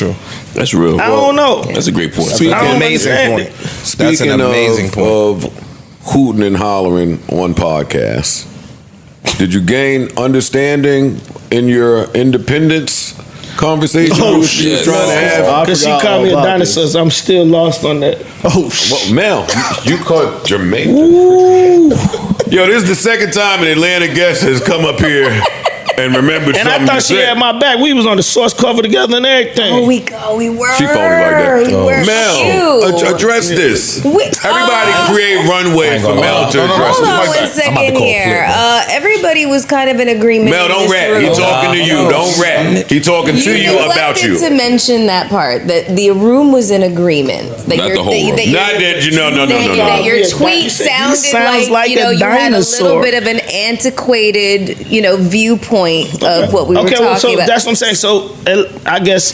true. That's real. I don't know. That's a great point. That's an amazing point. That's an amazing point. Of hooting and hollering on podcasts, did you gain understanding in your independence conversation you was trying to have? Because she called me a dinosaur, so I'm still lost on that. Oh, well, Mel, you caught Jermaine. Yo, this is the second time an Atlanta guest has come up here and remembered and something. I thought she had my back. We was on the Source cover together and everything. Oh, we were. She phony like that. We were. Mel, address this. Everybody create runway for Mel to address Hold on this. one second here. Everybody was kind of in agreement. Mel, don't rat. He talking to you. Don't rat. He talking to you about you. To mention that part, that the room was in agreement. That Not the whole room. Not that you know. No. That your tweet sounded like you had a little bit of an antiquated, viewpoint of what we were talking so about. That's what I'm saying. So I guess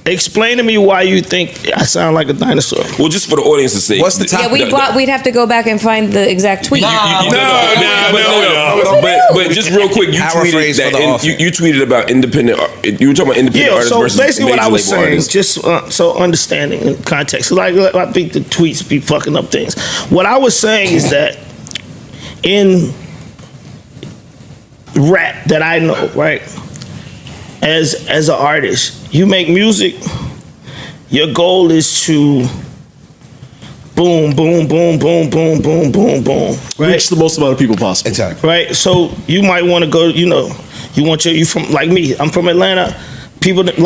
explain to me why you think I sound like a dinosaur. Well, just for the audience's sake. What's the topic? We'd have to go back and find the exact tweet. No. But just real quick, you tweeted that. You tweeted about independent. You were talking about independent artists versus so basically what I was saying, artists. just so understanding in context. Like I think the tweets be fucking up things. What I was saying is that in rap that I know, right? As an artist, you make music, your goal is to boom, boom, boom, boom, boom, boom, boom, boom. Right? Reach the most amount of people possible. Exactly. Right? So you might want to go, you from, like me, I'm from Atlanta. People that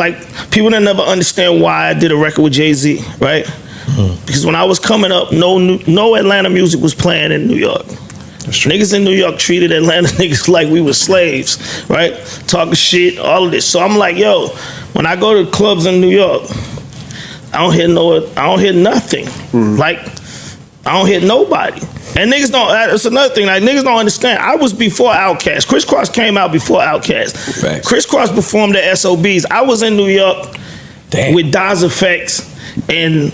never understand why I did a record with Jay-Z, right? Because when I was coming up, no Atlanta music was playing in New York. Niggas in New York treated Atlanta niggas like we were slaves, right? Talking shit, all of this. So I'm like, yo, when I go to clubs in New York, I don't hear nothing. Like, I don't hear nobody. And niggas don't, that's another thing, like niggas don't understand. I was before Outkast. Chris Cross came out before Outkast. Facts. Chris Cross performed at SOBs. I was in New York with Daz Effects and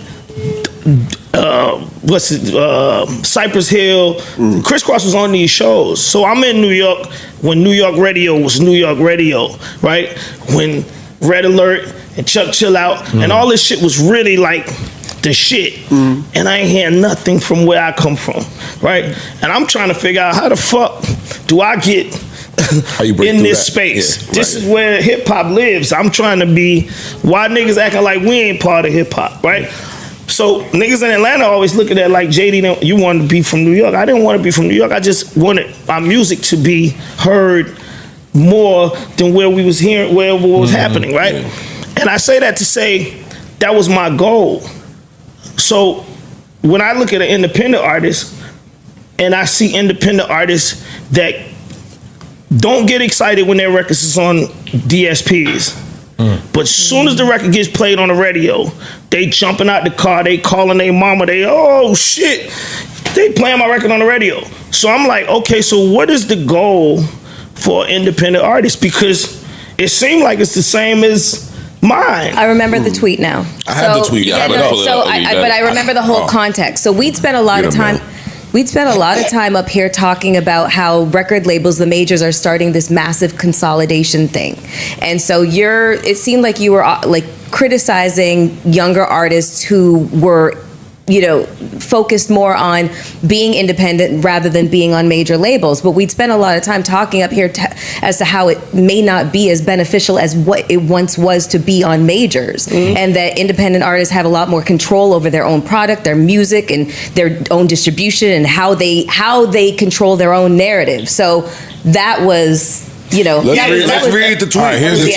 Cypress Hill. Chris Cross was on these shows. So I'm in New York when New York radio was New York radio, right? When Red Alert and Chuck Chill Out and all this shit was really like the shit. And I ain't hearing nothing from where I come from, right? And I'm trying to figure out how the fuck do I get in this space. This is where hip hop lives. I'm trying to be, why niggas acting like we ain't part of hip hop, right? So niggas in Atlanta always look at that like, JD, you wanted to be from New York. I didn't want to be from New York. I just wanted my music to be heard more than where we was hearing, where what was happening, right? And I say that to say that was my goal. So when I look at an independent artist and I see independent artists that don't get excited when their records is on DSPs, but as soon as the record gets played on the radio, they jumping out the car, they calling their mama, oh shit, they playing my record on the radio. So I'm like, okay, so what is the goal for independent artists? Because it seemed like it's the same as mine. I remember the tweet now. I have the tweet. But I remember the whole context. So we'd spent a lot of time. We'd spent a lot of time up here talking about how record labels, the majors, are starting this massive consolidation thing. And so it seemed like you were like criticizing younger artists who were, focused more on being independent rather than being on major labels. But we'd spent a lot of time talking up here as to how it may not be as beneficial as what it once was to be on majors, and that independent artists have a lot more control over their own product, their music, and their own distribution, and how they control their own narrative. So that was, Let's read the tweet. All right, here's the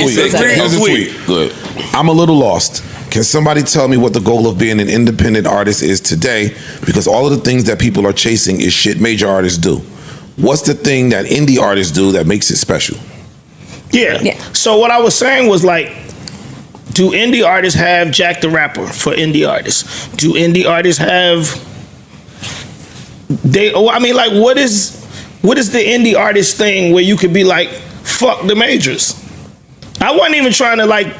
tweet. Good. I'm a little lost. Can somebody tell me what the goal of being an independent artist is today? Because all of the things that people are chasing is shit major artists do. What's the thing that indie artists do that makes it special? Yeah. So what I was saying was like, do indie artists have Jack the Rapper for indie artists? Do indie artists have what is the indie artist thing where you could be like, fuck the majors? I wasn't even trying to like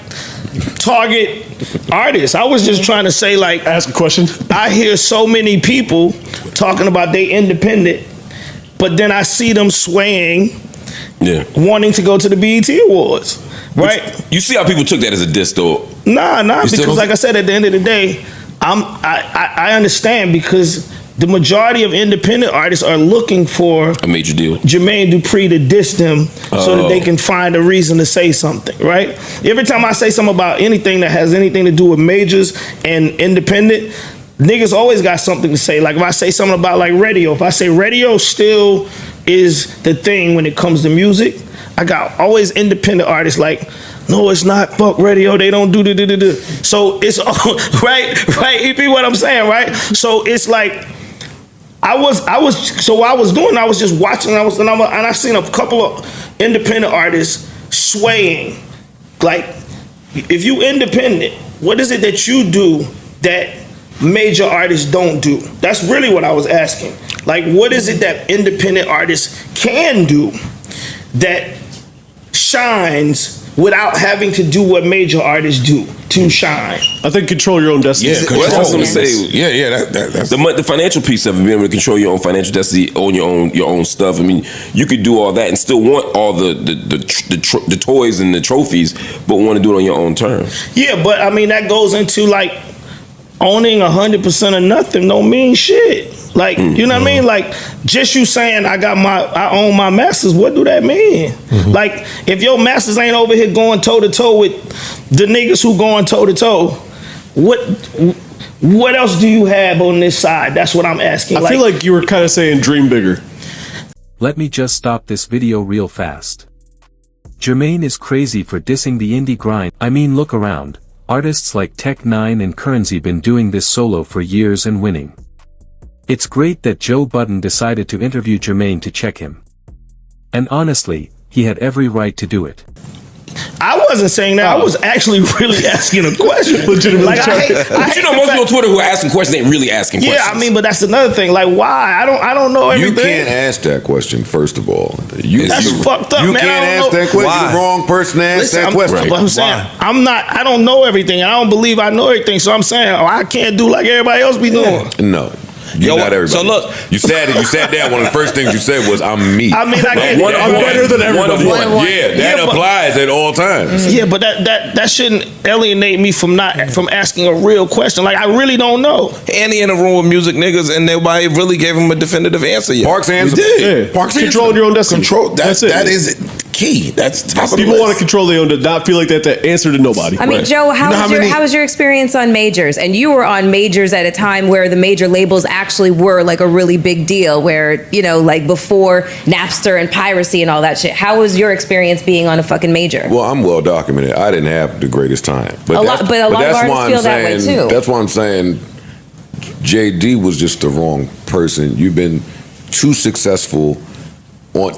target artists. I was just trying to say, like, ask a question. I hear so many people talking about they independent, but then I see them swaying wanting to go to the BET Awards, right? You see how people took that as a diss, though? Nah, because like I said, at the end of the day, I understand, because the majority of independent artists are looking for a major deal, Jermaine Dupri, to diss them so that they can find a reason to say something, right? Every time I say something about anything that has anything to do with majors and independent, niggas always got something to say. Like if I say something about like radio, if I say radio still is the thing when it comes to music, I got always independent artists like, no, it's not. Fuck radio. They don't do the. So it's all right. You see what I'm saying, right? So it's like I was just watching. And I seen a couple of independent artists swaying. Like, if you independent, what is it that you do that major artists don't do? That's really what I was asking. Like, what is it that independent artists can do that shines without having to do what major artists do to shine? I think control your own destiny. Yeah, that's what I was going to say. That's the financial piece of it, being able to control your own financial destiny, own your own stuff. I mean, you could do all that and still want all the toys and the trophies, but want to do it on your own terms. Yeah, but I mean, that goes into like owning 100% of nothing don't mean shit. Like, you know what I mean? Like, just you saying I own my masters, what do that mean? Like, if your masters ain't over here going toe to toe with the niggas who going toe to toe, what else do you have on this side? That's what I'm asking. I feel like you were kind of saying dream bigger. Let me just stop this video real fast. Jermaine is crazy for dissing the indie grind. I mean, look around. Artists like Tech9 and Currency been doing this solo for years and winning. It's great that Joe Budden decided to interview Jermaine to check him. And honestly, he had every right to do it. I wasn't saying that. I was actually really asking a question. Like, you know, most people on Twitter who are asking questions ain't really asking questions. Yeah, I mean, but that's another thing. Like, why? I don't know everything. You can't ask that question, first of all. That's fucked up, man. You can't ask that question. You're the wrong person to ask that question. But I'm saying, I don't know everything. I don't believe I know everything. So I'm saying, I can't do like everybody else be doing. No. You're not everybody. So look, you sat down. One of the first things you said was, "I'm me." I mean, I'm better than everybody. Yeah, that applies at all times. Yeah, but that shouldn't alienate me from asking a real question. Like, I really don't know. And he in a room with music niggas, and nobody really gave him a definitive answer yet. Parks answer. Yeah. Parks controlling your own destiny. That's it. That is key. That's top of the people list. want to control their own, to not feel like that's the answer to nobody. I mean, Joe, how was your experience on majors? And you were on majors at a time where the major labels actually were like a really big deal, where, you know, like before Napster and piracy and all that shit. How was your experience being on a fucking major? Well, I'm well documented. I didn't have the greatest time. But a lot of artists feel that way too. That's why I'm saying JD was just the wrong person. You've been too successful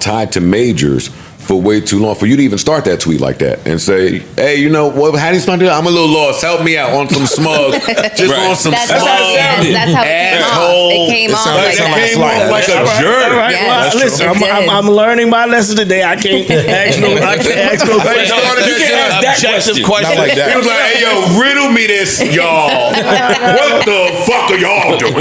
tied to majors for way too long for you to even start that tweet like that and say, hey, you know what? How do you start that? I'm a little lost. Help me out on some smug. Just on some that's smug. That's how it came off. It came off like a jerk. Right. Well, listen, I'm learning my lesson today. I can't ask no question. You can't ask that question. Not like that. He was like, hey, yo, riddle me this, y'all. What the fuck are y'all doing?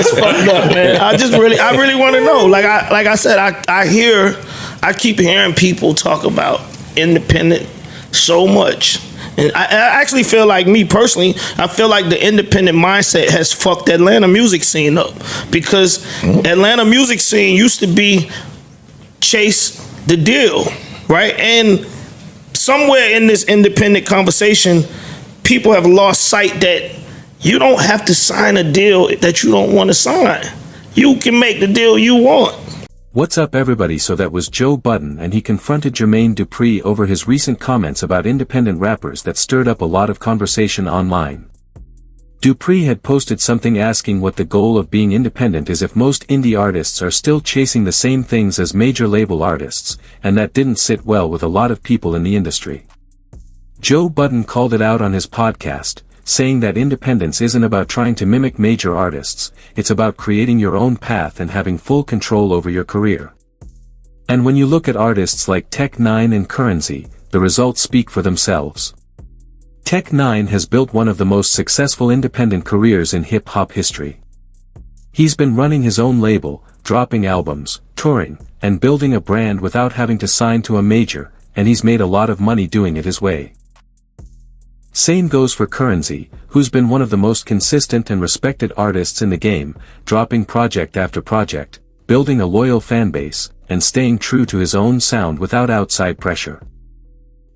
It's fucked up, man. I really want to know. Like I said, I keep hearing people talk about independent so much. And I actually feel like, me personally, I feel like the independent mindset has fucked the Atlanta music scene up. Because Atlanta music scene used to be chase the deal, right? And somewhere in this independent conversation, people have lost sight that you don't have to sign a deal that you don't want to sign. You can make the deal you want. What's up, everybody? So that was Joe Budden, and he confronted Jermaine Dupri over his recent comments about independent rappers that stirred up a lot of conversation online. Dupri had posted something asking what the goal of being independent is if most indie artists are still chasing the same things as major label artists, and that didn't sit well with a lot of people in the industry. Joe Budden called it out on his podcast, saying that independence isn't about trying to mimic major artists, it's about creating your own path and having full control over your career. And when you look at artists like Tech9 and Currency, the results speak for themselves. Tech9 has built one of the most successful independent careers in hip-hop history. He's been running his own label, dropping albums, touring, and building a brand without having to sign to a major, and he's made a lot of money doing it his way. Same goes for Currency, who's been one of the most consistent and respected artists in the game, dropping project after project, building a loyal fanbase, and staying true to his own sound without outside pressure.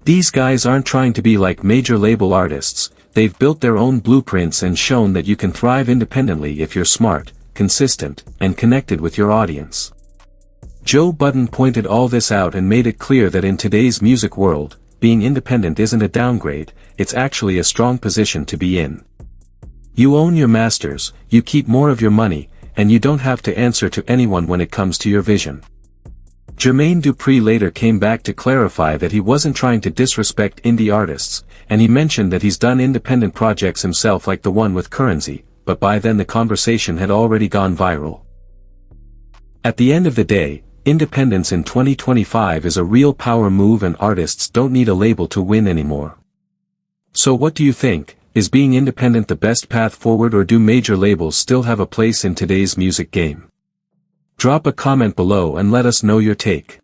These guys aren't trying to be like major label artists, they've built their own blueprints and shown that you can thrive independently if you're smart, consistent, and connected with your audience. Joe Budden pointed all this out and made it clear that in today's music world, being independent isn't a downgrade, it's actually a strong position to be in. You own your masters, you keep more of your money, and you don't have to answer to anyone when it comes to your vision. Jermaine Dupri later came back to clarify that he wasn't trying to disrespect indie artists, and he mentioned that he's done independent projects himself like the one with Currency, but by then the conversation had already gone viral. At the end of the day, independence in 2025 is a real power move and artists don't need a label to win anymore. So what do you think? Is being independent the best path forward, or do major labels still have a place in today's music game? Drop a comment below and let us know your take.